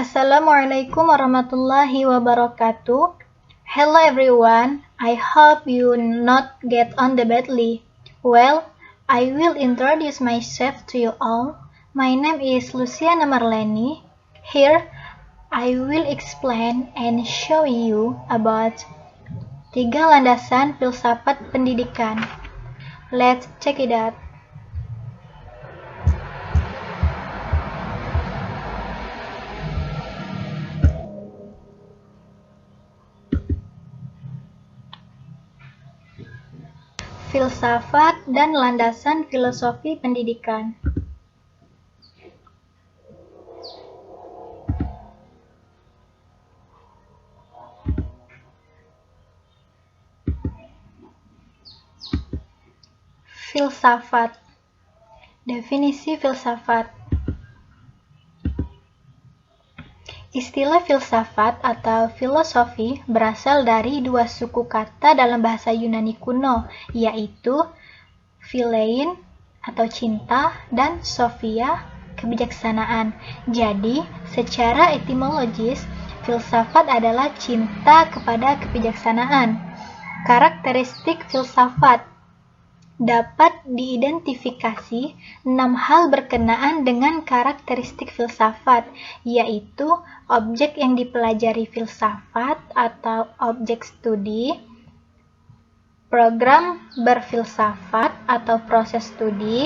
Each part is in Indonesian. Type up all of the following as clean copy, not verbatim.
Assalamualaikum warahmatullahi wabarakatuh. Hello everyone. I hope you not get on the badly. Well, I will introduce myself to you all. My name is Luciana Marleni. Here, I will explain and show you about 3 landasan filsafat pendidikan. Let's check it out. Filsafat dan landasan filosofi pendidikan. Filsafat. Definisi filsafat. Istilah filsafat atau filosofi berasal dari 2 suku kata dalam bahasa Yunani kuno, yaitu philein atau cinta dan sophia kebijaksanaan. Jadi, secara etimologis, filsafat adalah cinta kepada kebijaksanaan. Karakteristik filsafat dapat diidentifikasi 6 hal berkenaan dengan karakteristik filsafat, yaitu objek yang dipelajari filsafat atau objek studi, program berfilsafat atau proses studi,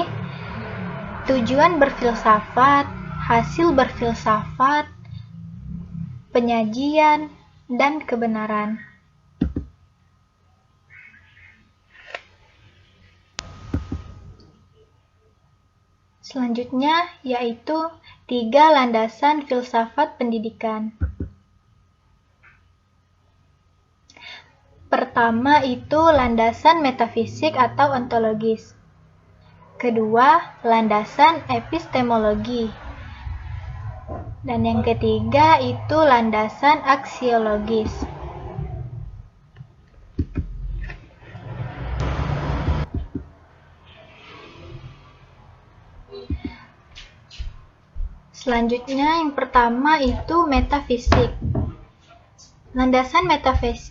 tujuan berfilsafat, hasil berfilsafat, penyajian, dan kebenaran. Selanjutnya yaitu 3 landasan filsafat pendidikan. Pertama itu landasan metafisik atau ontologis. Kedua, landasan epistemologi. Dan yang ketiga itu landasan aksiologis. Selanjutnya yang pertama itu metafisik. Landasan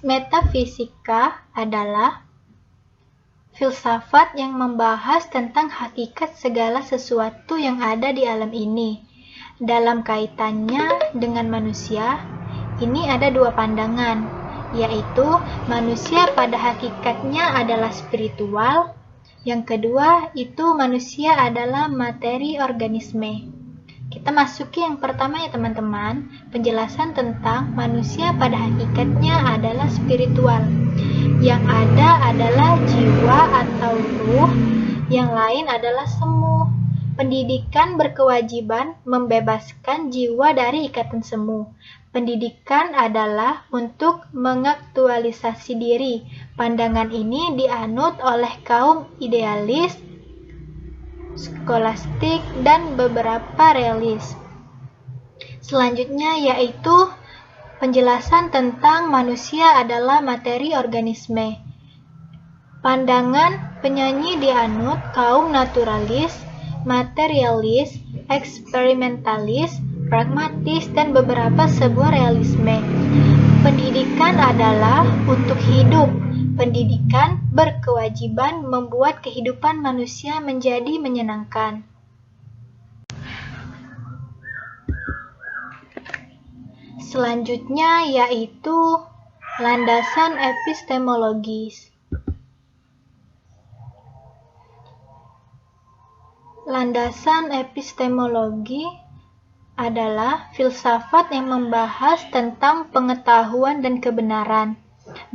metafisika adalah filsafat yang membahas tentang hakikat segala sesuatu yang ada di alam ini. Dalam kaitannya dengan manusia, ini ada 2 pandangan, yaitu manusia pada hakikatnya adalah spiritual, yang kedua itu manusia adalah materi organisme. Kita masuki yang pertama ya teman-teman, penjelasan tentang manusia pada hakikatnya adalah spiritual. Yang ada adalah jiwa atau ruh, yang lain adalah semu. Pendidikan berkewajiban membebaskan jiwa dari ikatan semu. Pendidikan adalah untuk mengaktualisasi diri. Pandangan ini dianut oleh kaum idealis, skolastik, dan beberapa realis. Selanjutnya yaitu penjelasan tentang manusia adalah materi organisme. Pandangan penyanyi dianut kaum naturalis, materialis, eksperimentalis, pragmatis, dan beberapa sebuah realisme. Pendidikan adalah untuk hidup. Pendidikan berkewajiban membuat kehidupan manusia menjadi menyenangkan. Selanjutnya yaitu landasan epistemologis. Landasan epistemologi adalah filsafat yang membahas tentang pengetahuan dan kebenaran.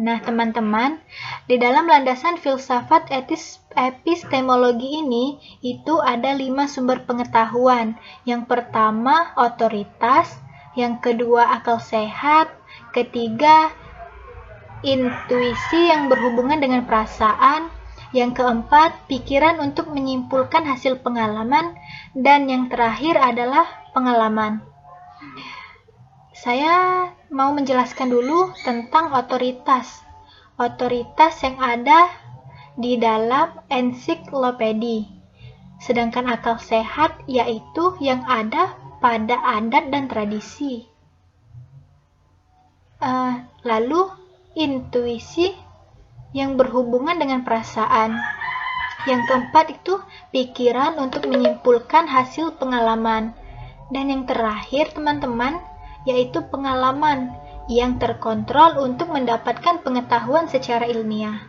Nah, teman-teman, di dalam landasan filsafat epistemologi ini, itu ada 5 sumber pengetahuan. Yang pertama, otoritas. Yang kedua, akal sehat. Ketiga, intuisi yang berhubungan dengan perasaan. Yang keempat, pikiran untuk menyimpulkan hasil pengalaman. Dan yang terakhir adalah pengalaman. Saya mau menjelaskan dulu tentang otoritas. Otoritas yang ada di dalam ensiklopedi. Sedangkan akal sehat yaitu yang ada pada adat dan tradisi. Lalu intuisi yang berhubungan dengan perasaan. Yang keempat itu pikiran untuk menyimpulkan hasil pengalaman. Dan yang terakhir teman-teman, yaitu pengalaman yang terkontrol untuk mendapatkan pengetahuan secara ilmiah.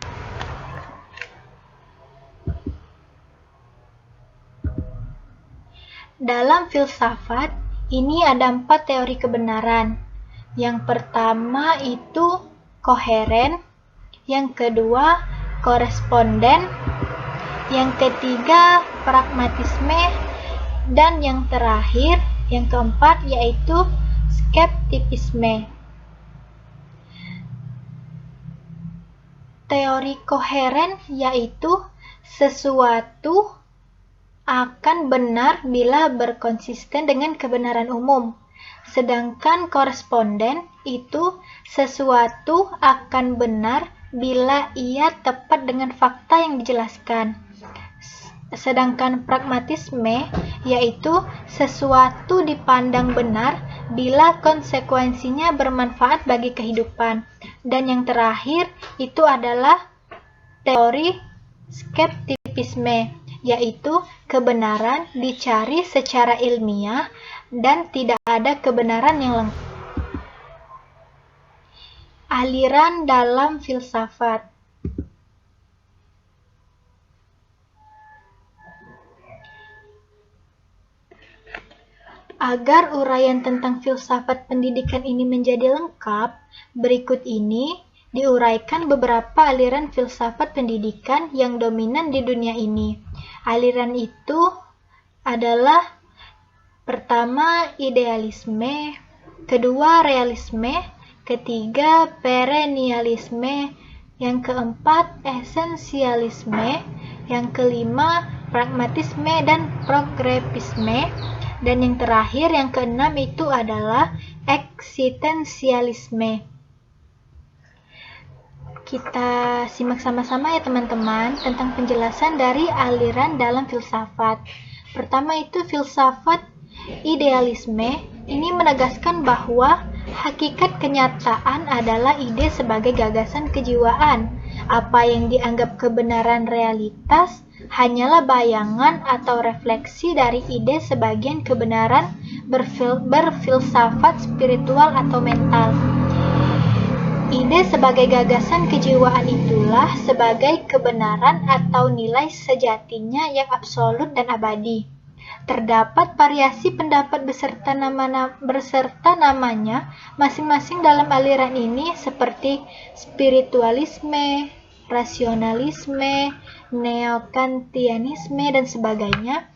Dalam filsafat, ini ada 4 teori kebenaran. Yang pertama itu koheren, yang kedua koresponden, yang ketiga pragmatisme, dan yang terakhir, yang keempat, yaitu skeptisisme. Teori koheren yaitu sesuatu akan benar bila berkonsisten dengan kebenaran umum. Sedangkan koresponden itu sesuatu akan benar bila ia tepat dengan fakta yang dijelaskan. Sedangkan pragmatisme yaitu sesuatu dipandang benar bila konsekuensinya bermanfaat bagi kehidupan. Dan yang terakhir itu adalah teori skeptisisme, yaitu kebenaran dicari secara ilmiah dan tidak ada kebenaran yang lengkap. Aliran dalam filsafat. Agar uraian tentang filsafat pendidikan ini menjadi lengkap, berikut ini diuraikan beberapa aliran filsafat pendidikan yang dominan di dunia ini. Aliran itu adalah pertama idealisme, kedua realisme, ketiga perennialisme, yang keempat esensialisme, yang kelima pragmatisme dan progresisme, dan yang terakhir yang keenam itu adalah eksistensialisme. Kita simak sama-sama ya teman-teman tentang penjelasan dari aliran dalam filsafat. Pertama itu filsafat idealisme. Ini menegaskan bahwa hakikat kenyataan adalah ide sebagai gagasan kejiwaan. Apa yang dianggap kebenaran realitas hanyalah bayangan atau refleksi dari ide sebagian kebenaran berfilsafat spiritual atau mental. Ide sebagai gagasan kejiwaan itulah sebagai kebenaran atau nilai sejatinya yang absolut dan abadi. Terdapat variasi pendapat beserta namanya masing-masing dalam aliran ini seperti spiritualisme, rasionalisme, neokantianisme, dan sebagainya.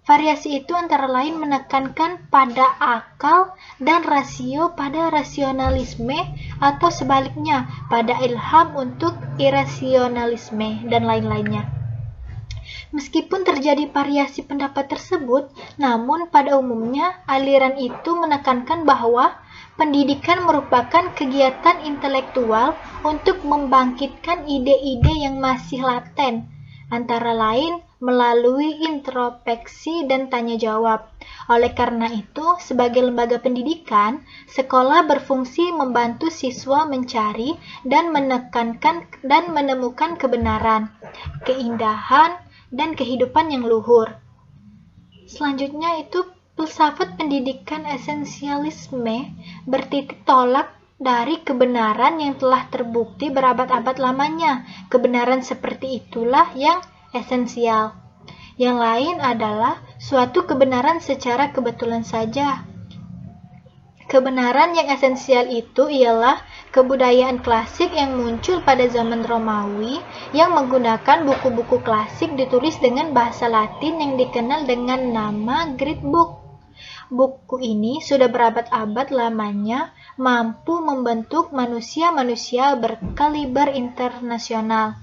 Variasi itu antara lain menekankan pada akal dan rasio pada rasionalisme atau sebaliknya pada ilham untuk irasionalisme dan lain-lainnya. Meskipun terjadi variasi pendapat tersebut, namun pada umumnya aliran itu menekankan bahwa pendidikan merupakan kegiatan intelektual untuk membangkitkan ide-ide yang masih laten, antara lain melalui introspeksi dan tanya jawab. Oleh karena itu, sebagai lembaga pendidikan, sekolah berfungsi membantu siswa mencari dan menemukan kebenaran, keindahan, dan kehidupan yang luhur. Selanjutnya itu filsafat pendidikan esensialisme bertitik tolak dari kebenaran yang telah terbukti berabad-abad lamanya. Kebenaran seperti itulah yang esensial. Yang lain adalah suatu kebenaran secara kebetulan saja. Kebenaran yang esensial itu ialah kebudayaan klasik yang muncul pada zaman Romawi yang menggunakan buku-buku klasik ditulis dengan bahasa Latin yang dikenal dengan nama Greek Book. Buku ini sudah berabad-abad lamanya mampu membentuk manusia-manusia berkaliber internasional.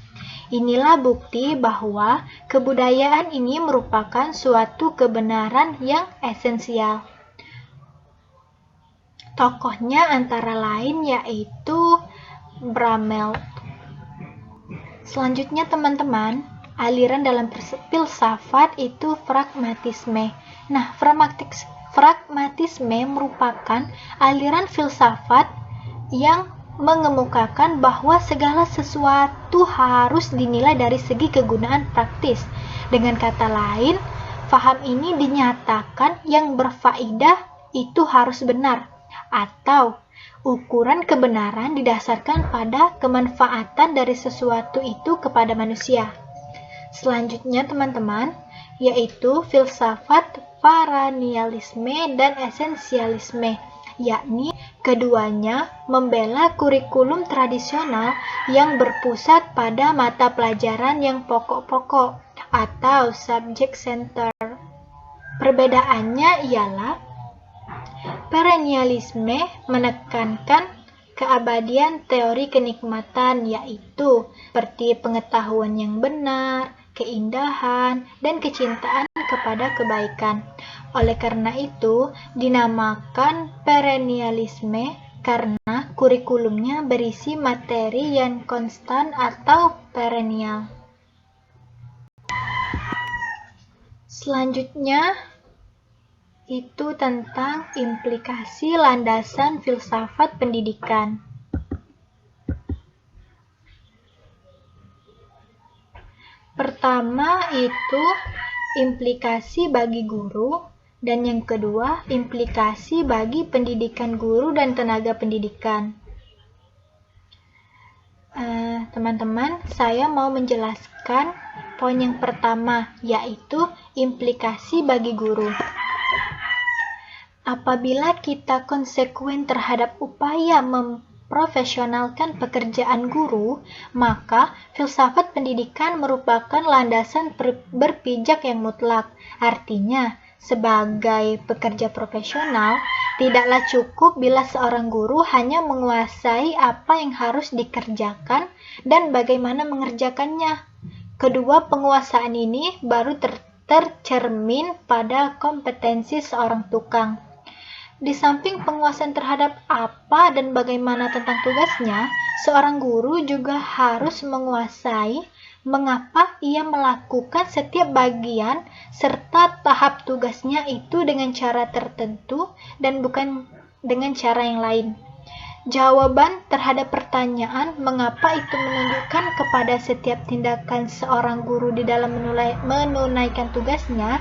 Inilah bukti bahwa kebudayaan ini merupakan suatu kebenaran yang esensial. Tokohnya antara lain yaitu Bramel. Selanjutnya teman-teman, aliran dalam filsafat itu pragmatisme. Nah, pragmatisme merupakan aliran filsafat yang mengemukakan bahwa segala sesuatu harus dinilai dari segi kegunaan praktis. Dengan kata lain, faham ini dinyatakan yang berfaedah itu harus benar, atau ukuran kebenaran didasarkan pada kemanfaatan dari sesuatu itu kepada manusia. Selanjutnya teman-teman, yaitu filsafat perennialisme dan esensialisme, yakni keduanya membela kurikulum tradisional yang berpusat pada mata pelajaran yang pokok-pokok atau subject center. Perbedaannya ialah perennialisme menekankan keabadian teori kenikmatan, yaitu seperti pengetahuan yang benar, keindahan, dan kecintaan kepada kebaikan. Oleh karena itu, dinamakan perennialisme karena kurikulumnya berisi materi yang konstan atau perennial. Selanjutnya, itu tentang implikasi landasan filsafat pendidikan. Pertama itu implikasi bagi guru, dan yang kedua implikasi bagi pendidikan guru dan tenaga pendidikan. Teman-teman, saya mau menjelaskan poin yang pertama, yaitu implikasi bagi guru. Apabila kita konsekuen terhadap upaya memprofesionalkan pekerjaan guru, maka filsafat pendidikan merupakan landasan berpijak yang mutlak. Artinya, sebagai pekerja profesional, tidaklah cukup bila seorang guru hanya menguasai apa yang harus dikerjakan dan bagaimana mengerjakannya. Kedua penguasaan ini baru tercermin pada kompetensi seorang tukang. Di samping penguasaan terhadap apa dan bagaimana tentang tugasnya, seorang guru juga harus menguasai mengapa ia melakukan setiap bagian serta tahap tugasnya itu dengan cara tertentu dan bukan dengan cara yang lain. Jawaban terhadap pertanyaan mengapa itu menunjukkan kepada setiap tindakan seorang guru di dalam menunaikan tugasnya,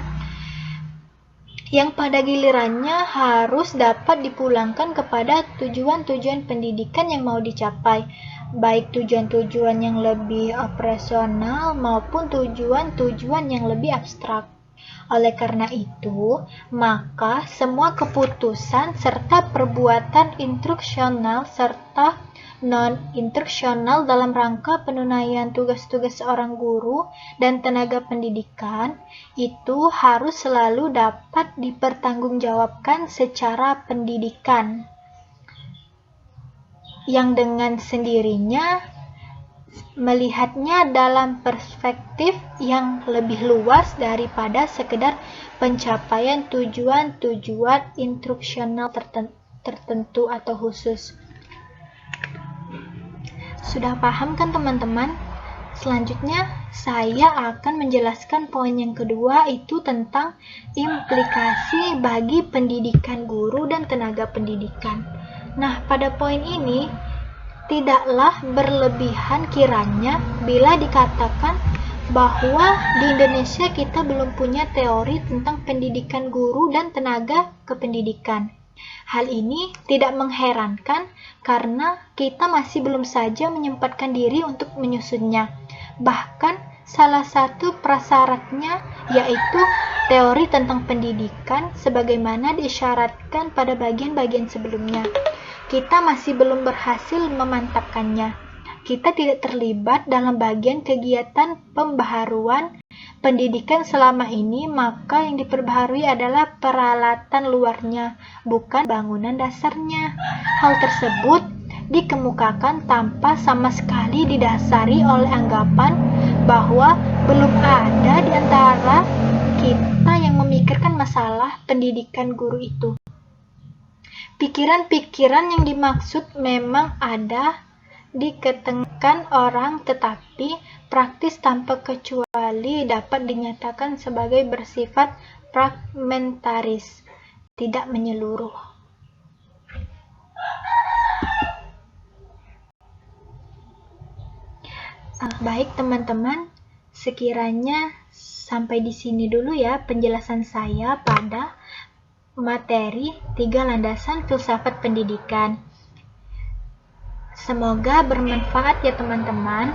yang pada gilirannya harus dapat dipulangkan kepada tujuan-tujuan pendidikan yang mau dicapai, baik tujuan-tujuan yang lebih operasional maupun tujuan-tujuan yang lebih abstrak. Oleh karena itu, maka semua keputusan serta perbuatan instruksional serta non-instruksional dalam rangka penunaian tugas-tugas seorang guru dan tenaga pendidikan itu harus selalu dapat dipertanggungjawabkan secara pendidikan, yang dengan sendirinya melihatnya dalam perspektif yang lebih luas daripada sekedar pencapaian tujuan-tujuan instruksional tertentu atau khusus. Sudah paham kan teman-teman? Selanjutnya saya akan menjelaskan poin yang kedua, itu tentang implikasi bagi pendidikan guru dan tenaga pendidikan. Nah, pada poin ini tidaklah berlebihan kiranya bila dikatakan bahwa di Indonesia kita belum punya teori tentang pendidikan guru dan tenaga kependidikan. Hal ini tidak mengherankan karena kita masih belum saja menyempatkan diri untuk menyusunnya. Bahkan salah satu prasyaratnya yaitu teori tentang pendidikan sebagaimana diisyaratkan pada bagian-bagian sebelumnya. Kita masih belum berhasil memantapkannya. Kita tidak terlibat dalam bagian kegiatan pembaharuan pendidikan selama ini, maka yang diperbaharui adalah peralatan luarnya, bukan bangunan dasarnya. Hal tersebut dikemukakan tanpa sama sekali didasari oleh anggapan bahwa belum ada di antara kita yang memikirkan masalah pendidikan guru itu. Pikiran-pikiran yang dimaksud memang ada diketemukan orang, tetapi praktis tanpa kecuali dapat dinyatakan sebagai bersifat fragmentaris, tidak menyeluruh. Baik teman-teman, sekiranya sampai di sini dulu ya penjelasan saya pada materi 3 landasan filsafat pendidikan. Semoga bermanfaat ya teman-teman.